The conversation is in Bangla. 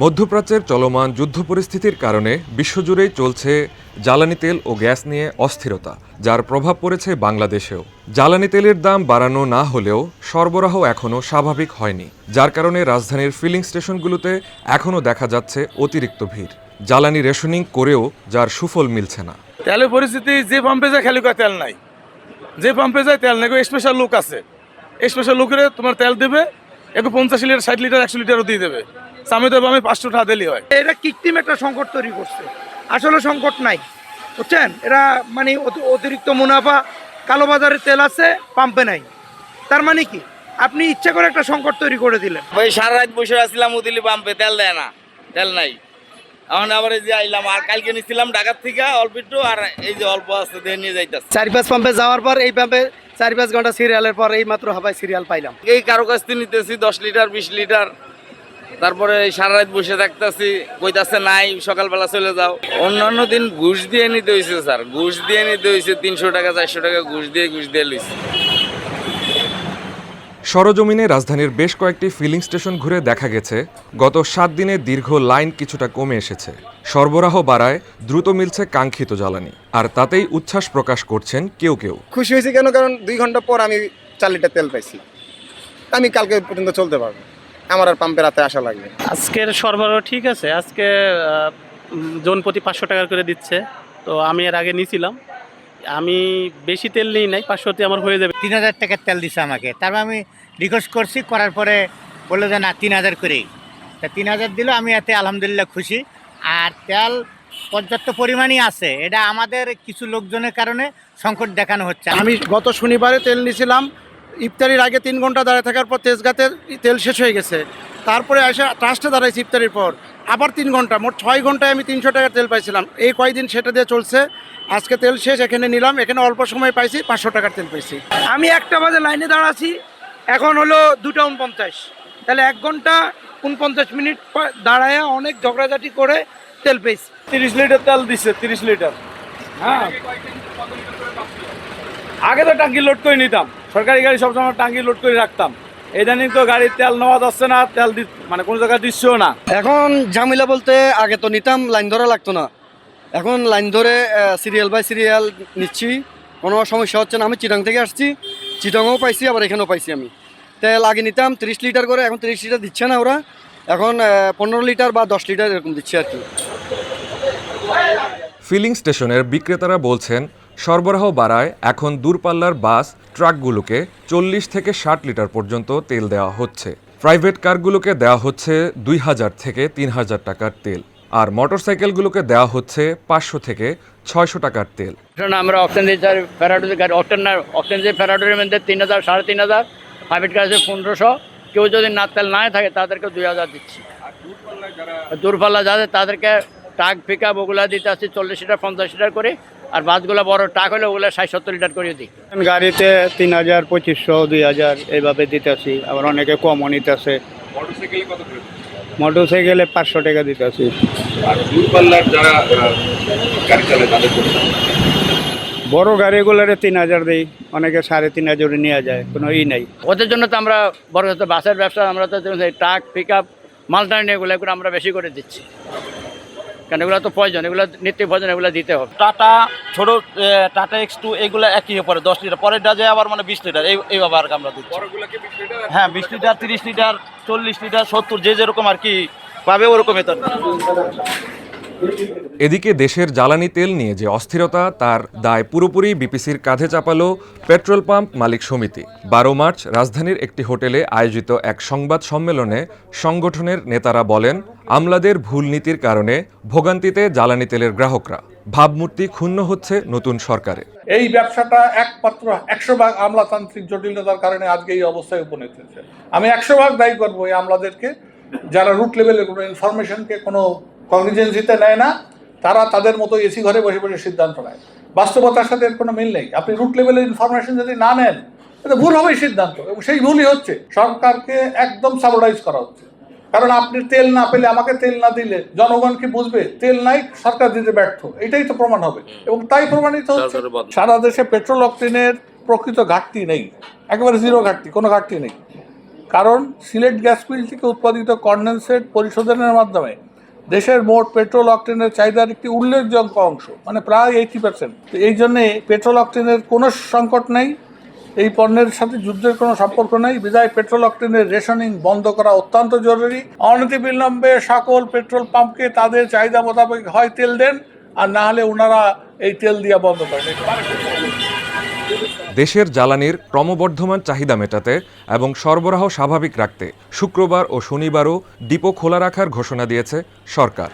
মধ্যপ্রাচ্যের চলমান যুদ্ধ পরিস্থিতির কারণে বিশ্বজুড়েই চলছে জ্বালানি তেল ও গ্যাস নিয়ে অস্থিরতা, যার প্রভাব পড়েছে বাংলাদেশেও। জ্বালানি তেলের দাম বাড়ানো না হলেও সরবরাহ এখনও স্বাভাবিক হয়নি, যার কারণে রাজধানীর ফিলিং স্টেশনগুলোতে এখনও দেখা যাচ্ছে অতিরিক্ত ভিড়। জ্বালানি রেশনিং করেও যার সুফল মিলছে না। তেলের পরিস্থিতি, যে পাম্পে যায় খালি তেল নাই, যে পাম্পে যায় তেল নাই, স্পেশাল লোক আছে, স্পেশাল লোকের তোমার তেল দেবে, একটু 50 লিটার 60 লিটার 100 লিটারও দিয়ে দেবে। আমি তো আমি 500 টাকা দিলেই হয়। এটা কৃত্রিম একটা সংকট তৈরি করছে, আসলে সংকট নাই, বুঝছেন? এরা মানে অতিরিক্ত মুনাফা, কালোবাজারে তেল আছে, পাম্পে নাই। তার মানে কি আপনি ইচ্ছা করে একটা সংকট তৈরি করে দিলেন। ভাই সারা রাত বসে আসছিলাম উদিলি পাম্পে, তেল দেয় না, তেল নাই। এখন আবার এই যে আইলাম, আর কালকে নিচ্ছিলাম ঢাকার থেকে অল্প একটু, আর এই যে অল্প আসতে দিয়ে নিয়ে যাইতেছে। 4-5 পাম্পে যাওয়ার পর এই পাম্পে 4-5 ঘন্টা সিরিয়ালের পর এই মাত্র হাবাই সিরিয়াল পাইলাম। এই কারো কাছ থেকে নিতেছি 10 লিটার 20 লিটার, তারপরে সারা রাত বসে থাকতেছি, কইতাছে নাই, সকালবেলা চলে যাও। অন্যান্য দিন ঘুষ দিয়ে নিতে হয়েছে স্যার, ঘুষ দিয়ে নিতে হয়েছে 300 টাকা 400 টাকা ঘুষ দিয়ে লইছে। সরজমিনে রাজধানীর বেশ কয়েকটি ফিলিং স্টেশন ঘুরে দেখা গেছে গত 7 দিনে দীর্ঘ লাইন কিছুটা কমে এসেছে। সরবরাহ বাড়ায় দ্রুত মিলছে কাঙ্ক্ষিত জ্বালানি, আর তাতেই উচ্ছ্বাস প্রকাশ করছেন কেউ কেউ। খুশি হয়েছি কেন? কারণ 2 ঘন্টা পর আমি 4 লিটার তেল পাইছি, আমি কালকে পর্যন্ত চলতে পারবো, আমার আর পাম্পে রাতে আসা লাগবে। আজকের সরবরাহ ঠিক আছে, আজকে জন প্রতি 500 টাকা করে দিচ্ছে। তো আমি এর আগে নিয়েছিলাম, আমি বেশি তেল নিই নাই, 500তে আমার হয়ে যাবে। 3000 টাকার তেল দিছে আমাকে, তারপর আমি রিকোয়েস্ট করছি, করার পরে বললো যে না 3000 করেই। তা 3000 দিল, আমি এতে আলহামদুলিল্লাহ খুশি। আর তেল পর্যাপ্ত পরিমাণই আছে, এটা আমাদের কিছু লোকজনের কারণে সংকট দেখানো হচ্ছে। আমি গত শনিবারে তেল নিয়েছিলাম, ইফতারির আগে 3 ঘন্টা দাঁড়িয়ে থাকার পর তেজগাঁতে তেল শেষ হয়ে গেছে। তারপরে এসে ট্রাস্টে দাঁড়াইছি ইফতারির পর, আবার 3 ঘন্টা, মোট 6 ঘন্টায় আমি 300 টাকার তেল পাইছিলাম। এই কয়েকদিন সেটা দিয়ে চলছে। আজকে তেল শেষ, এখানে নিলাম, এখানে অল্প সময় পাইছি, 500 টাকার তেল পাইছি। আমি 1টা বাজে লাইনে দাঁড়াচ্ছি, এখন হলো 2টা 49, তাহলে 1 ঘন্টা 49 মিনিট দাঁড়ায় অনেক ঝগড়াঝাটি করে তেল পেয়েছি। 30 লিটার তেল দিচ্ছে, 30 লিটার। হ্যাঁ, আগে তো টাঙ্কি লোড করে নিতাম, সরকারি গাড়ি সবসময় টাঙ্কি লোড করে রাখতাম। ইদানিং তো গাড়ির তেল নেওয়া যাচ্ছে না, তেল মানে কোনো জায়গায় দিচ্ছেও না। এখন ঝামেলা বলতে, আগে তো নিতাম লাইন ধরা লাগতো না, এখন লাইন ধরে সিরিয়াল বাই সিরিয়াল নিচ্ছি, কোনো সমস্যা হচ্ছে না। আমি চিটাং থেকে আসছি, চিটাংও পাইছি, আবার এখানেও পাইছি। আমি তেল আগে নিতাম 30 লিটার করে, এখন 30 লিটার দিচ্ছে না ওরা, এখন 15 লিটার বা 10 লিটার এরকম দিচ্ছে আর কি। ফিলিং স্টেশনের বিক্রেতারা বলছেন, সরবরাহ বাড়ায় এখন দূরপাল্লার বাস ট্রাকগুলোকে 40 থেকে 60 লিটার পর্যন্ত তেল দেওয়া হচ্ছে। প্রাইভেট কারগুলোকে দেওয়া হচ্ছে 2000 থেকে 3000 টাকার তেল, আর মোটরসাইকেলগুলোকে দেওয়া হচ্ছে 500 থেকে 600 টাকার তেল। আমরা অক্টেন ফেরাডোর গাড়ি, অক্টেন যে ফেরাডোরের মধ্যে 3000 3500, প্রাইভেট কার আছে 1500। কেউ যদি না তেল না থাকে তাদেরকে 2000 দিচ্ছি। দূরপাল্লা যাদের তাদেরকে ট্রাক পিক আপ ওগুলা দিতে আসছি 40 লিটার 50 লিটার করে, আর বাসগুলো বড় ট্রাক হলে ওগুলো 60-70 লিটার করে দিই। গাড়িতে 3000 2500 2000 এইভাবে দিতেছি, আবার অনেকে কমও নিতেছে। মোটরসাইকেলে 500 টাকা দিতেছি। বড় গাড়িগুলোরে 3000 দিই, অনেকে 3500 নিয়ে যায়, কোনো নাই। ওদের জন্য তো আমরা বড় বাসের ব্যবসা, আমরা তো ট্রাক পিক আপ মালটানি এগুলো আমরা বেশি করে দিচ্ছি, কারণ এগুলো তো প্রয়োজন, এগুলো নিত্য প্রয়োজন, এগুলো দিতে হবে। টাটা ছোট টাটা X2 এগুলো একই পরে 10 লিটার, পরেরটা যায় আবার মানে 20 লিটার, এইভাবে আর আমরা দিচ্ছি। হ্যাঁ, 20 লিটার 30 লিটার 40 লিটার 70, যে যেরকম আর কি পাবে ওরকমই তো। এদিকে দেশের জ্বালানি তেল নিয়ে যে অস্থিরতা, তার দায় পুরোপুরি বিপিসির কাঁধে চাপালো পেট্রোল পাম্প মালিক সমিতি। 12 মার্চ রাজধানীর একটি হোটেলে আয়োজিত এক সংবাদ সম্মেলনে সংগঠনের নেতারা বলেন, আমলাদের ভুল নীতির কারণে ভোগান্তিতে জ্বালানি তেলের গ্রাহকরা। ভাবমূর্তি ক্ষুণ্ণ হচ্ছে নতুন সরকারে। এই ব্যবসাটা একমাত্র 100% আমলাতান্ত্রিক জটিলতার কারণে আজকে এই অবস্থায় উপনীত হয়েছে। আমি 100% দায়ী করবো এই আমলাদেরকে, যারা রুট লেভেলে কোনো ইনফরমেশনকে কোনো কগনিজেন্সিতে নেয় না, তারা তাদের মতো এসি ঘরে বসে বসে সিদ্ধান্ত নেয়। বাস্তবতার সাথে এর কোনো মিল নেই। আপনি রুট লেভেলের ইনফরমেশন যদি না নেন, এটা ভুল হবে সিদ্ধান্ত, এবং সেই ভুলই হচ্ছে। সরকারকে একদম সাবঅর্ডাইজ করা হচ্ছে, কারণ আপনি তেল না পেলে, আমাকে তেল না দিলে জনগণ কি বুঝবে? তেল নাই, সরকার দিতে ব্যর্থ, এটাই তো প্রমাণ হবে, এবং তাই প্রমাণিত হচ্ছে। সারা দেশে পেট্রোল অক্টেনের প্রকৃত ঘাটতি নেই, একেবারে জিরো ঘাটতি, কোনো ঘাটতি নেই। কারণ সিলেট গ্যাস ফিল্ড থেকে উৎপাদিত কনডেনসেট পরিশোধনের মাধ্যমে দেশের মোট পেট্রোল অকটেনের চাহিদার একটি উল্লেখযোগ্য অংশ, মানে প্রায় 80%। তো এই জন্যে পেট্রোল অকটেনের কোনো সংকট নেই, এই পণ্যের সাথে যুদ্ধের কোনো সম্পর্ক নেই, বিধায় পেট্রোল অকটেনের রেশনিং বন্ধ করা অত্যন্ত জরুরি। অনতিবিলম্বে সকল পেট্রোল পাম্পকে তাদের চাহিদা মোতাবেক হয় তেল দেন, আর না হলে ওনারা এই তেল দিয়ে বন্ধ করেন। দেশের জ্বালানির ক্রমবর্ধমান চাহিদা মেটাতে এবং সরবরাহ স্বাভাবিক রাখতে শুক্রবার ও শনিবারও ডিপো খোলা রাখার ঘোষণা দিয়েছে সরকার।